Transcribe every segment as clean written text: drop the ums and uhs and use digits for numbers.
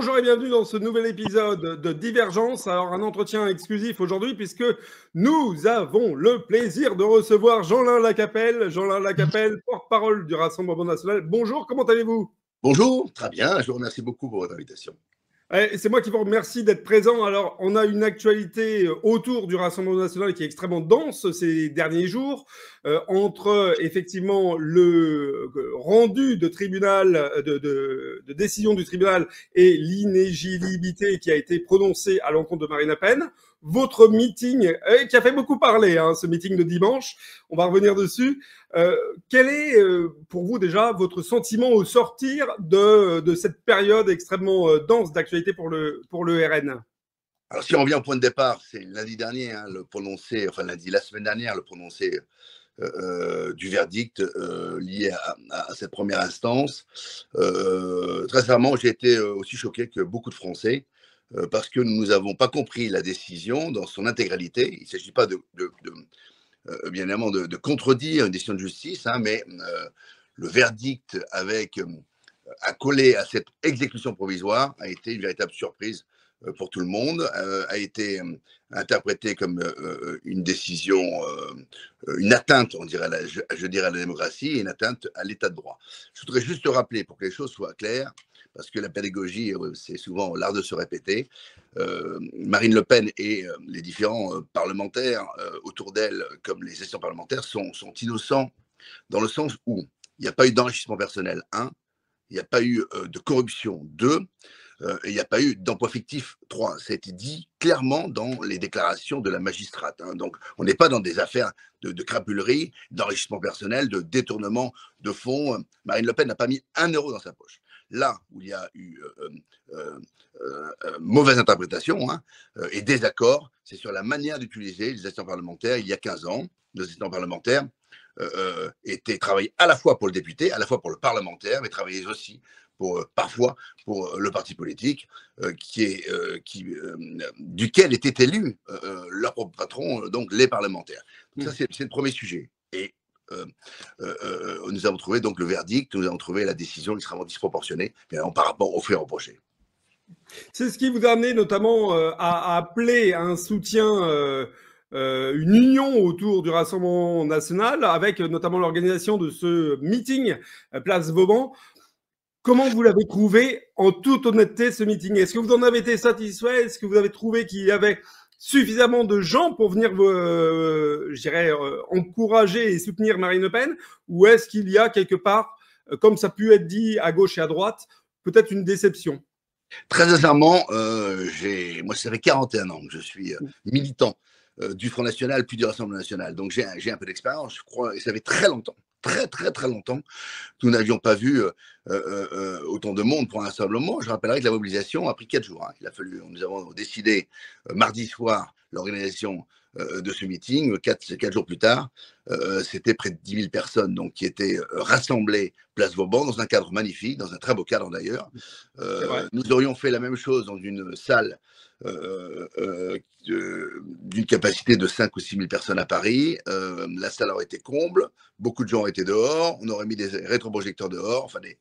Bonjour et bienvenue dans ce nouvel épisode de Divergence. Alors, un entretien exclusif aujourd'hui puisque nous avons le plaisir de recevoir Jeanlin Lacapelle. Jeanlin Lacapelle, porte-parole du Rassemblement national. Bonjour, comment allez-vous? Bonjour, très bien, je vous remercie beaucoup pour votre invitation. C'est moi qui vous remercie d'être présent. Alors, on a une actualité autour du Rassemblement national qui est extrêmement dense ces derniers jours, entre effectivement le rendu de tribunal, de décision du tribunal et l'inéligibilité qui a été prononcée à l'encontre de Marine Le Pen. Votre meeting, qui a fait beaucoup parler, hein, ce meeting de dimanche, on va revenir dessus. Quel est, pour vous déjà, votre sentiment au sortir de cette période extrêmement dense d'actualité pour le RN? Alors, si on revient au point de départ, c'est lundi dernier, hein, la semaine dernière, le prononcé du verdict lié à cette première instance. Très sincèrement, j'ai été aussi choqué que beaucoup de Français, parce que nous n'avons pas compris la décision dans son intégralité. Il ne s'agit pas bien évidemment de contredire une décision de justice, hein, mais le verdict avec accolé à cette exécution provisoire a été une véritable surprise pour tout le monde, a été interprété comme une décision, une atteinte, je dirais, à la démocratie et une atteinte à l'état de droit. Je voudrais juste rappeler, pour que les choses soient claires, parce que la pédagogie, c'est souvent l'art de se répéter, Marine Le Pen et les différents parlementaires autour d'elle, comme les sessions parlementaires, sont innocents dans le sens où il n'y a pas eu d'enrichissement personnel, un, il n'y a pas eu de corruption, deux, et il n'y a pas eu d'emploi fictif, trois. Ça a été dit clairement dans les déclarations de la magistrate, hein. Donc, on n'est pas dans des affaires de crapulerie, d'enrichissement personnel, de détournement de fonds. Marine Le Pen n'a pas mis 1 euro dans sa poche. Là où il y a eu mauvaise interprétation, hein, et désaccord, c'est sur la manière d'utiliser les assistants parlementaires. Il y a 15 ans, les assistants parlementaires travaillaient à la fois pour le député, à la fois pour le parlementaire, mais travaillaient aussi parfois pour le parti politique duquel était élu leur propre patron, donc les parlementaires. Donc ça, c'est le premier sujet. Et nous avons trouvé donc le verdict, nous avons trouvé la décision extrêmement disproportionnée par rapport aux faits reprochés. C'est ce qui vous a amené notamment à appeler un soutien, une union autour du Rassemblement national, avec notamment l'organisation de ce meeting Place Vauban. Comment vous l'avez trouvé, en toute honnêteté, ce meeting? Est-ce que vous en avez été satisfait? Est-ce que vous avez trouvé qu'il y avait suffisamment de gens pour venir, je dirais, encourager et soutenir Marine Le Pen? Ou est-ce qu'il y a quelque part, comme ça a pu être dit à gauche et à droite, peut-être une déception? Très sincèrement, moi, ça fait 41 ans que je suis militant du Front National puis du Rassemblement National. Donc, j'ai un peu d'expérience, je crois, et ça fait très longtemps, très longtemps que nous n'avions pas vu autant de monde pour un rassemblement. Je rappellerai que la mobilisation a pris 4 jours. Hein. Nous avons décidé mardi soir l'organisation de ce meeting. 4 jours plus tard, c'était près de 10 000 personnes donc, qui étaient rassemblées place Vauban dans un cadre magnifique, dans un très beau cadre d'ailleurs. Nous aurions fait la même chose dans une salle d'une capacité de 5 ou 6 000 personnes à Paris. La salle aurait été comble, beaucoup de gens étaient dehors, on aurait mis des rétroprojecteurs dehors, enfin des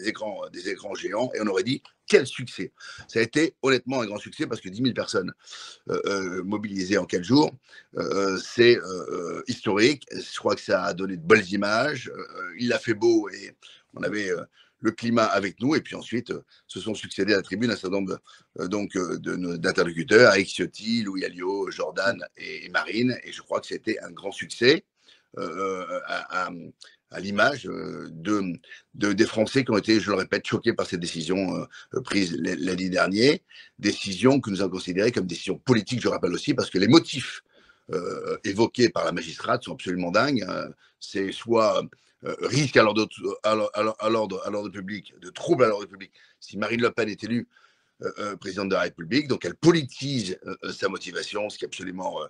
écrans géants, et on aurait dit quel succès. Ça a été honnêtement un grand succès parce que 10 000 personnes mobilisées en 4 jours, c'est historique. Je crois que ça a donné de belles images. Il a fait beau et on avait le climat avec nous, et puis ensuite se sont succédés à la tribune un certain nombre d'interlocuteurs, Éric Ciotti, Louis Alliot, Jordan et Marine, et je crois que c'était un grand succès à l'image des Français qui ont été, je le répète, choqués par cette décision prise lundi dernier, décision que nous avons considérée comme décision politique, je rappelle aussi, parce que les motifs évoqués par la magistrate sont absolument dingues. C'est soit risque à l'ordre public, de trouble à l'ordre public, si Marine Le Pen est élue présidente de la République, donc elle politise sa motivation, ce qui est absolument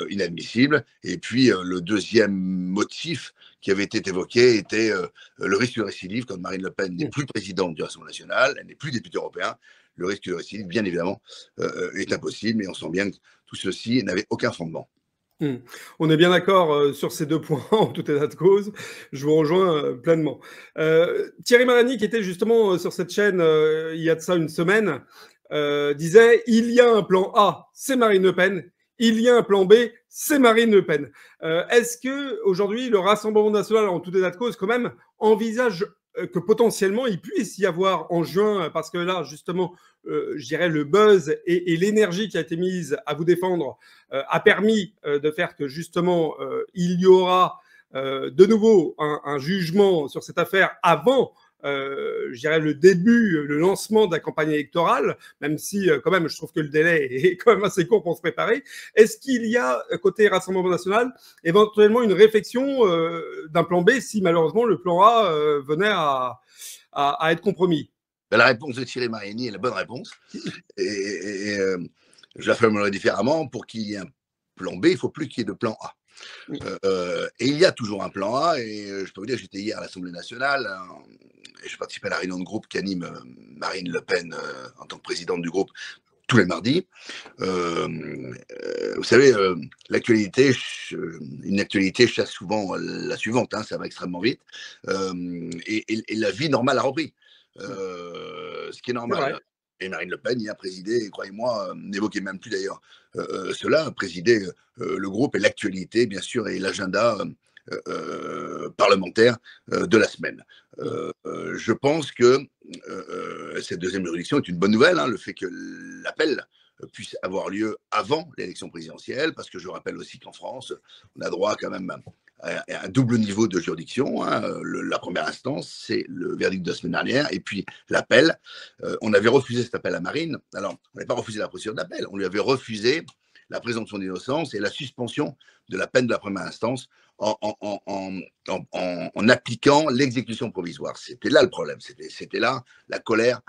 inadmissible. Et puis le deuxième motif qui avait été évoqué était le risque de récidive. Quand Marine Le Pen n'est plus présidente du Rassemblement national, elle n'est plus députée européen, le risque de récidive, bien évidemment, est impossible, mais on sent bien que tout ceci n'avait aucun fondement. Mmh. On est bien d'accord, sur ces 2 points en tout état de cause. Je vous rejoins, pleinement. Thierry Marani qui était justement, sur cette chaîne, il y a de ça une semaine, disait: «Il y a un plan A, c'est Marine Le Pen. Il y a un plan B, c'est Marine Le Pen». Est-ce qu'aujourd'hui le Rassemblement national en tout état de cause quand même envisage, que potentiellement il puisse y avoir en juin, parce que là justement, je dirais le buzz et l'énergie qui a été mise à vous défendre a permis de faire que justement il y aura de nouveau un jugement sur cette affaire avant, je dirais, le début, le lancement de la campagne électorale, même si quand même je trouve que le délai est quand même assez court pour se préparer. Est-ce qu'il y a, côté Rassemblement national, éventuellement une réflexion d'un plan B si malheureusement le plan A venait à être compromis? Ben, la réponse de Thierry Mariani est la bonne réponse. Je la formulerai différemment. Pour qu'il y ait un plan B, il ne faut plus qu'il y ait de plan A. Et il y a toujours un plan A. Et je peux vous dire, j'étais hier à l'Assemblée nationale et je participais à la réunion de groupe qu'anime Marine Le Pen en tant que présidente du groupe tous les mardis. Vous savez, l'actualité, une actualité chasse souvent la suivante, hein, ça va extrêmement vite. Et la vie normale a repris. Ce qui est normal. Et Marine Le Pen y a présidé, croyez-moi, n'évoquez même plus d'ailleurs cela, a présidé le groupe et l'actualité, bien sûr, et l'agenda parlementaire de la semaine. Je pense que cette deuxième juridiction est une bonne nouvelle, hein, le fait que l'appel puisse avoir lieu avant l'élection présidentielle, parce que je rappelle aussi qu'en France, on a droit quand même un double niveau de juridiction. Hein. La première instance, c'est le verdict de la semaine dernière, et puis l'appel. On avait refusé cet appel à Marine. Alors, on n'avait pas refusé la procédure d'appel, on lui avait refusé la présomption d'innocence et la suspension de la peine de la première instance en appliquant l'exécution provisoire. C'était là le problème, c'était là la colère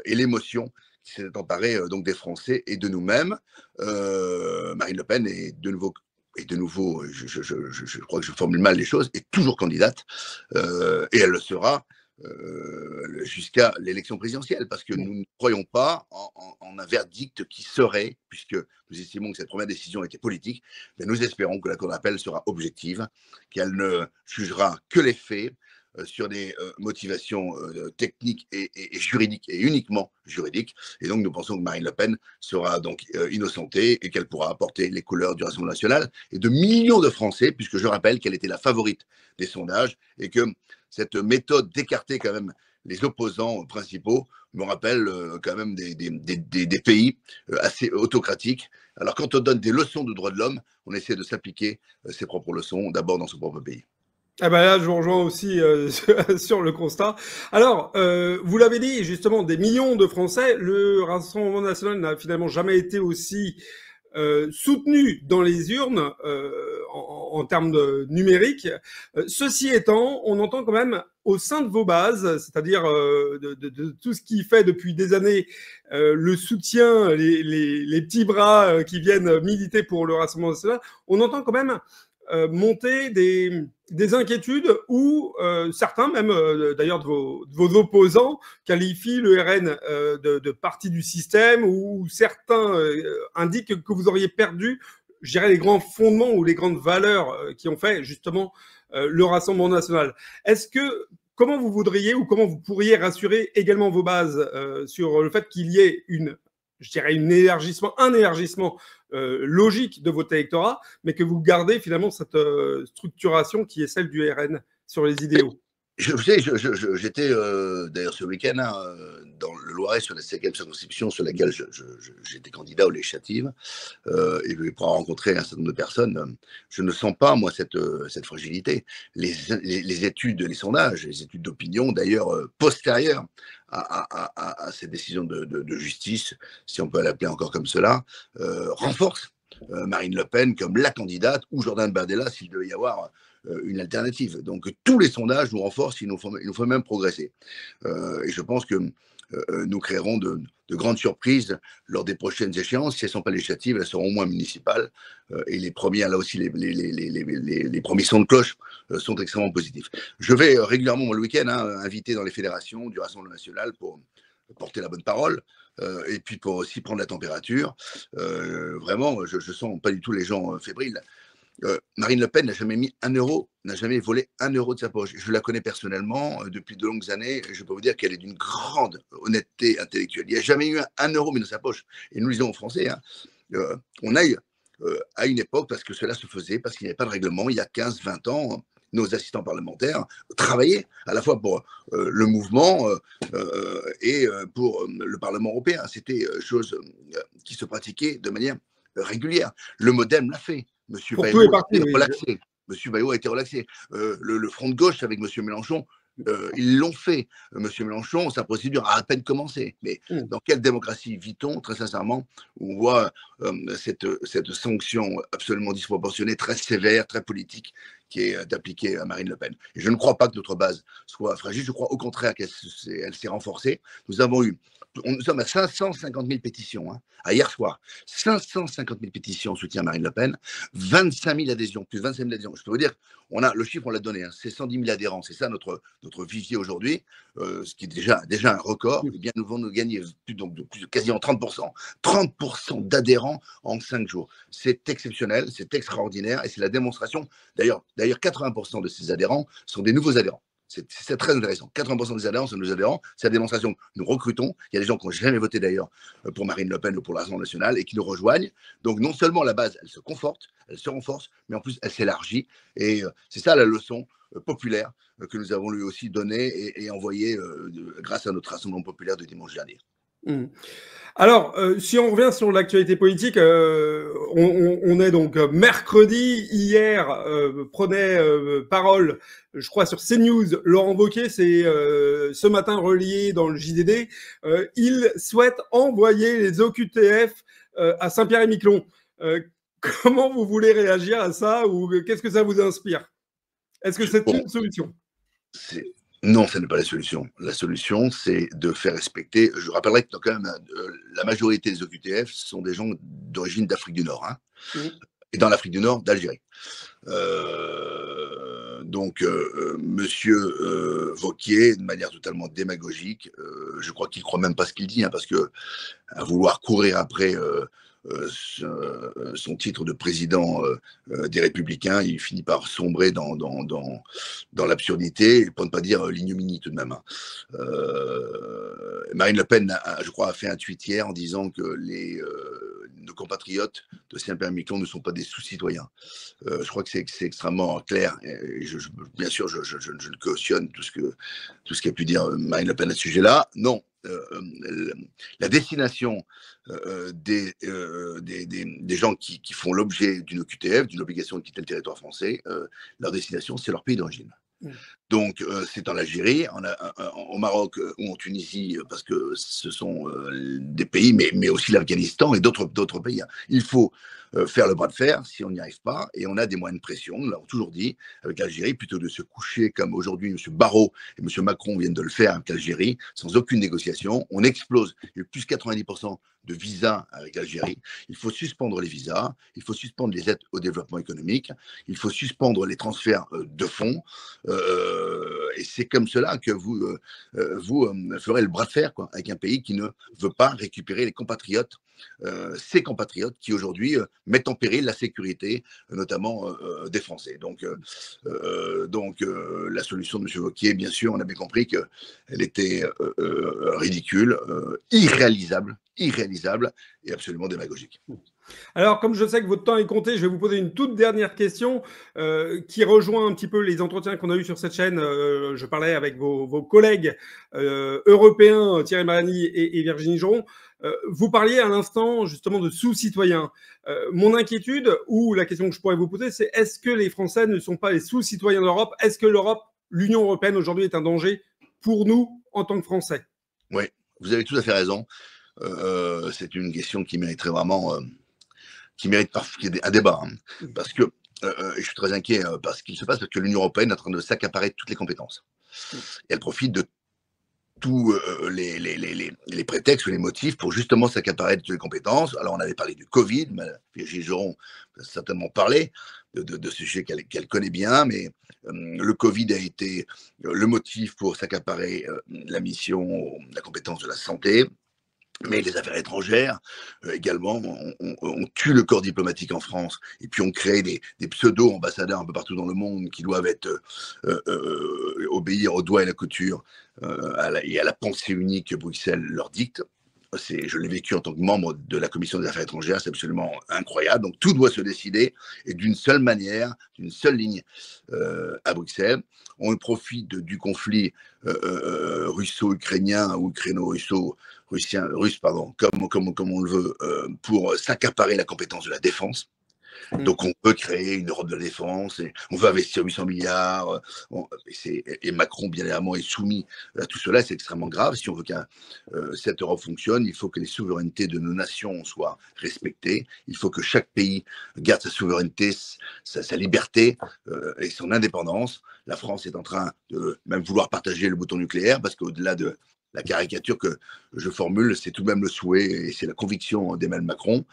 et l'émotion qui s'est emparée donc des Français et de nous-mêmes. Marine Le Pen est de nouveau, je crois que je formule mal les choses, est toujours candidate et elle le sera jusqu'à l'élection présidentielle, parce que nous ne croyons pas en un verdict qui serait, puisque nous estimons que cette première décision était politique, mais nous espérons que la Cour d'appel sera objective, qu'elle ne jugera que les faits sur des motivations techniques et juridiques, et uniquement juridiques. Et donc nous pensons que Marine Le Pen sera donc innocentée et qu'elle pourra apporter les couleurs du Rassemblement national et de millions de Français, puisque je rappelle qu'elle était la favorite des sondages et que cette méthode d'écarter quand même les opposants principaux me rappelle quand même des pays assez autocratiques. Alors quand on donne des leçons de droits de l'homme, on essaie de s'appliquer ses propres leçons, d'abord dans son propre pays. Ah bah là, je vous rejoins aussi sur le constat. Alors, vous l'avez dit, justement, des millions de Français, le Rassemblement national n'a finalement jamais été aussi soutenu dans les urnes en termes de numérique. Ceci étant, on entend quand même au sein de vos bases, c'est-à-dire de tout ce qui fait depuis des années le soutien, les petits bras qui viennent militer pour le Rassemblement national, on entend quand même monter des inquiétudes où certains, même d'ailleurs de vos opposants, qualifient le RN de partie du système, ou certains indiquent que vous auriez perdu, je dirais, les grands fondements ou les grandes valeurs qui ont fait justement le Rassemblement national. Comment vous voudriez ou comment vous pourriez rassurer également vos bases sur le fait qu'il y ait je dirais, un élargissement logique de votre électorat, mais que vous gardez finalement cette structuration qui est celle du RN sur les idéaux? Vous savez, j'étais d'ailleurs ce week-end dans le Loiret sur la 5e circonscription sur laquelle j'étais candidat aux législatives et pour rencontrer un certain nombre de personnes. Je ne sens pas, moi, cette fragilité. Les études, les sondages, les études d'opinion, d'ailleurs postérieures à cette décision de justice, si on peut l'appeler encore comme cela, renforcent Marine Le Pen comme la candidate, ou Jordan Bardella s'il devait y avoir une alternative. Donc tous les sondages nous renforcent, il nous faut même progresser. Et je pense que nous créerons de grandes surprises lors des prochaines échéances. Si elles ne sont pas législatives, elles seront au moins municipales. Et les premières, là aussi, les premiers sons de cloche sont extrêmement positifs. Je vais régulièrement, le week-end, inviter dans les fédérations du Rassemblement national pour porter la bonne parole, et puis pour aussi prendre la température. Vraiment, je sens pas du tout les gens fébriles. Marine Le Pen n'a jamais mis 1 euro, n'a jamais volé 1 euro de sa poche. Je la connais personnellement depuis de longues années. Je peux vous dire qu'elle est d'une grande honnêteté intellectuelle. Il n'y a jamais eu 1 euro mis dans sa poche. Et nous disons aux Français, hein, on aille à une époque, parce que cela se faisait, parce qu'il n'y avait pas de règlement, il y a 15-20 ans, nos assistants parlementaires travaillaient à la fois pour le mouvement et pour le Parlement européen. C'était chose qui se pratiquait de manière régulière. Le MoDem l'a fait. Monsieur Bayrou a été relaxé. Monsieur Bayrou a été relaxé. Le Front de gauche avec Monsieur Mélenchon, ils l'ont fait. Monsieur Mélenchon, sa procédure a à peine commencé. Mais dans quelle démocratie vit-on, très sincèrement, où on voit cette sanction absolument disproportionnée, très sévère, très politique, qui est appliquée à Marine Le Pen. Et je ne crois pas que notre base soit fragile. Je crois au contraire qu'elle s'est renforcée. Nous sommes à 550 000 pétitions, hein, à hier soir. 550 000 pétitions en soutien à Marine Le Pen, 25 000 adhésions, plus de 25 000 adhésions. Je peux vous dire, le chiffre, on l'a donné, hein, c'est 110 000 adhérents. C'est ça notre vivier aujourd'hui, ce qui est déjà un record. Eh bien, nous allons gagner plus de quasiment 30%. 30% d'adhérents en 5 jours. C'est exceptionnel, c'est extraordinaire et c'est la démonstration. D'ailleurs, 80% de ces adhérents sont des nouveaux adhérents. C'est très intéressant. 80% des adhérents sont nos adhérents. C'est la démonstration que nous recrutons. Il y a des gens qui n'ont jamais voté d'ailleurs pour Marine Le Pen ou pour l'Assemblée nationale et qui nous rejoignent. Donc non seulement la base, elle se conforte, elle se renforce, mais en plus elle s'élargit. Et c'est ça la leçon populaire que nous avons lui aussi donnée et envoyée grâce à notre rassemblement populaire de dimanche dernier. Alors, si on revient sur l'actualité politique, on est donc mercredi. Hier, prenait parole, je crois, sur CNews, Laurent Wauquiez, c'est ce matin relié dans le JDD. Il souhaite envoyer les OQTF à Saint-Pierre-et-Miquelon. Comment vous voulez réagir à ça, ou qu'est-ce que ça vous inspire? Est-ce que c'est une solution? Non, ce n'est pas la solution. La solution, c'est de faire respecter. Je rappellerai que quand même, la majorité des OQTF sont des gens d'origine d'Afrique du Nord, hein, et dans l'Afrique du Nord, d'Algérie. Donc, Monsieur Wauquiez, de manière totalement démagogique, je crois qu'il ne croit même pas ce qu'il dit, hein, parce que à vouloir courir après son titre de président des Républicains, il finit par sombrer dans l'absurdité, pour ne pas dire l'ignominie tout de même. Marine Le Pen, je crois, a fait un tweet hier en disant que nos compatriotes de Saint-Pierre-et-Miquelon ne sont pas des sous-citoyens. Je crois que c'est extrêmement clair. Et bien sûr, je cautionne tout ce qu'a pu dire Marine Le Pen à ce sujet-là. Non. La destination des gens qui font l'objet d'une OQTF, d'une obligation de quitter le territoire français, leur destination, c'est leur pays d'origine. Donc, c'est en Algérie, au Maroc ou en Tunisie, parce que ce sont des pays, mais aussi l'Afghanistan et d'autres pays. Il faut faire le bras de fer si on n'y arrive pas, et on a des moyens de pression, nous l'avons toujours dit, avec l'Algérie, plutôt de se coucher comme aujourd'hui M. Barrot et M. Macron viennent de le faire avec l'Algérie, sans aucune négociation. On explose, il y a eu plus de 90% de visas avec l'Algérie. Il faut suspendre les visas, il faut suspendre les aides au développement économique, il faut suspendre les transferts de fonds, et c'est comme cela que vous ferez le bras de fer, quoi, avec un pays qui ne veut pas récupérer les compatriotes, ces compatriotes qui aujourd'hui mettent en péril la sécurité, notamment des Français. Donc, la solution de M. Wauquiez, bien sûr, on a bien compris qu'elle était ridicule, irréalisable et absolument démagogique. Alors, comme je sais que votre temps est compté, je vais vous poser une toute dernière question qui rejoint un petit peu les entretiens qu'on a eus sur cette chaîne. Je parlais avec vos collègues européens, Thierry Mariani et Virginie Joron. Vous parliez à l'instant justement de sous-citoyens. Mon inquiétude, ou la question que je pourrais vous poser, c'est est-ce que les Français ne sont pas les sous-citoyens d'Europe? Est-ce que l'Union européenne aujourd'hui est un danger pour nous en tant que Français? Oui, vous avez tout à fait raison. C'est une question qui mériterait vraiment... qui mérite un débat, hein, parce que je suis très inquiet par ce qu'il se passe, parce que l'Union européenne est en train de s'accaparer toutes les compétences. Et elle profite de tous les prétextes ou les motifs pour justement s'accaparer de toutes les compétences. Alors, on avait parlé du Covid, Virginie Joron a certainement parlé de ce sujet qu'elle connaît bien, mais le Covid a été le motif pour s'accaparer la mission, la compétence de la santé. Mais les affaires étrangères, également, on tue le corps diplomatique en France, et puis on crée des pseudo-ambassadeurs un peu partout dans le monde qui doivent être obéir au doigt et à la couture et à la pensée unique que Bruxelles leur dicte. Je l'ai vécu en tant que membre de la commission des affaires étrangères, c'est absolument incroyable. Donc tout doit se décider, et d'une seule manière, d'une seule ligne à Bruxelles. On profite du conflit russo-ukrainien ou russe, pardon, comme on le veut, pour s'accaparer la compétence de la défense. Donc, on peut créer une Europe de la défense, et on veut investir 800 milliards, et Macron, bien évidemment, est soumis à tout cela. C'est extrêmement grave. Si on veut que cette Europe fonctionne, il faut que les souverainetés de nos nations soient respectées. Il faut que chaque pays garde sa souveraineté, sa liberté et son indépendance. La France est en train de même vouloir partager le bouton nucléaire, parce qu'au-delà de la caricature que je formule, c'est tout de même le souhait, et c'est la conviction d'Emmanuel Macron,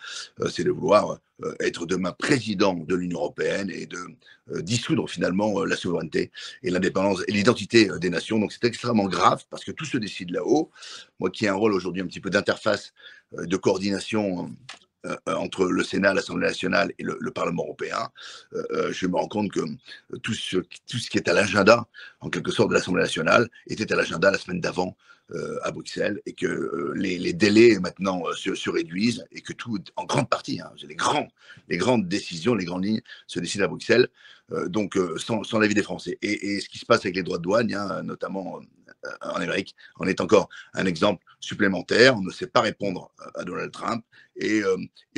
c'est de vouloir être demain président de l'Union européenne, et de dissoudre finalement la souveraineté et l'indépendance et l'identité des nations. Donc c'est extrêmement grave, parce que tout se décide là-haut. Moi qui ai un rôle aujourd'hui un petit peu d'interface, de coordination entre le Sénat, l'Assemblée nationale et le Parlement européen, je me rends compte que tout ce qui est à l'agenda, en quelque sorte, de l'Assemblée nationale, était à l'agenda la semaine d'avant à Bruxelles, et que les délais maintenant se réduisent, et que tout, en grande partie, les grandes décisions, les grandes lignes se décident à Bruxelles, donc sans l'avis des Français. Et ce qui se passe avec les droits de douane, notamment en Amérique, en est encore un exemple supplémentaire. On ne sait pas répondre à Donald Trump, et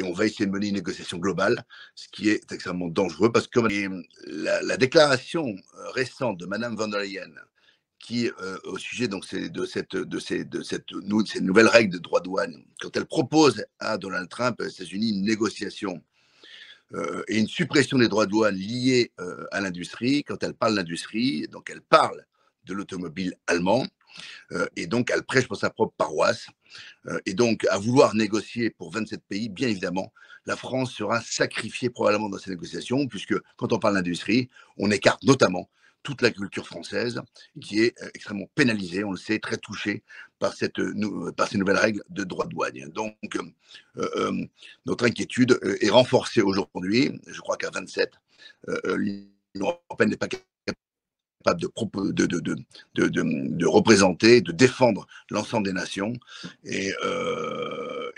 on va essayer de mener une négociation globale, ce qui est extrêmement dangereux, parce que la déclaration récente de Madame von der Leyen, qui, au sujet donc, de ces nouvelles règles de droit de douane, quand elle propose à Donald Trump, aux États-Unis, une négociation et une suppression des droits de douane liés à l'industrie, quand elle parle d'industrie, donc elle parle de l'automobile allemand, et donc elle prêche pour sa propre paroisse, et donc à vouloir négocier pour 27 pays, bien évidemment, la France sera sacrifiée probablement dans ces négociations, puisque quand on parle d'industrie, on écarte notamment toute la culture française, qui est extrêmement pénalisée, on le sait, très touchée par ces nouvelles règles de droit de douane. Donc, notre inquiétude est renforcée aujourd'hui. Je crois qu'à 27, l'Union européenne n'est pas capable de représenter, de défendre l'ensemble des nations, et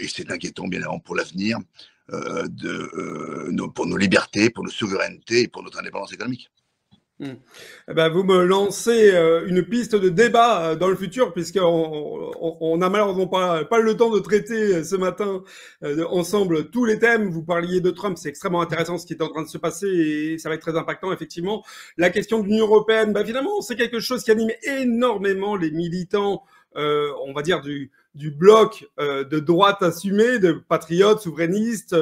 c'est inquiétant, bien évidemment, pour l'avenir, pour nos libertés, pour nos souverainetés et pour notre indépendance économique. Eh ben, vous me lancez une piste de débat dans le futur, puisqu'on n'a malheureusement pas le temps de traiter ce matin ensemble tous les thèmes. Vous parliez de Trump, c'est extrêmement intéressant ce qui est en train de se passer, et ça va être très impactant, effectivement. La question de l'Union européenne, finalement, c'est quelque chose qui anime énormément les militants, on va dire, du bloc de droite assumé, de patriotes, souverainistes,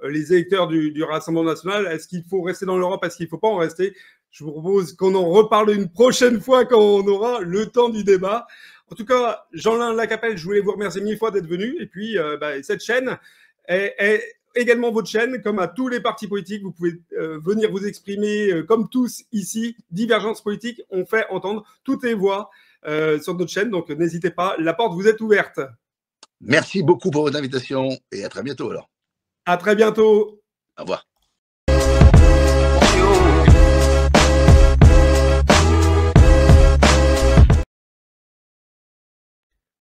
les électeurs du Rassemblement national. Est-ce qu'il faut rester dans l'Europe? Est-ce qu'il ne faut pas en rester? Je vous propose qu'on en reparle une prochaine fois, quand on aura le temps du débat. En tout cas, Jean-Lin Lacapelle, je voulais vous remercier 1000 fois d'être venu. Et puis, cette chaîne est également votre chaîne, comme à tous les partis politiques. Vous pouvez venir vous exprimer comme tous ici. Divergence politique, on fait entendre toutes les voix sur notre chaîne. Donc, n'hésitez pas, la porte vous est ouverte. Merci beaucoup pour votre invitation, et à très bientôt alors. À très bientôt. Au revoir.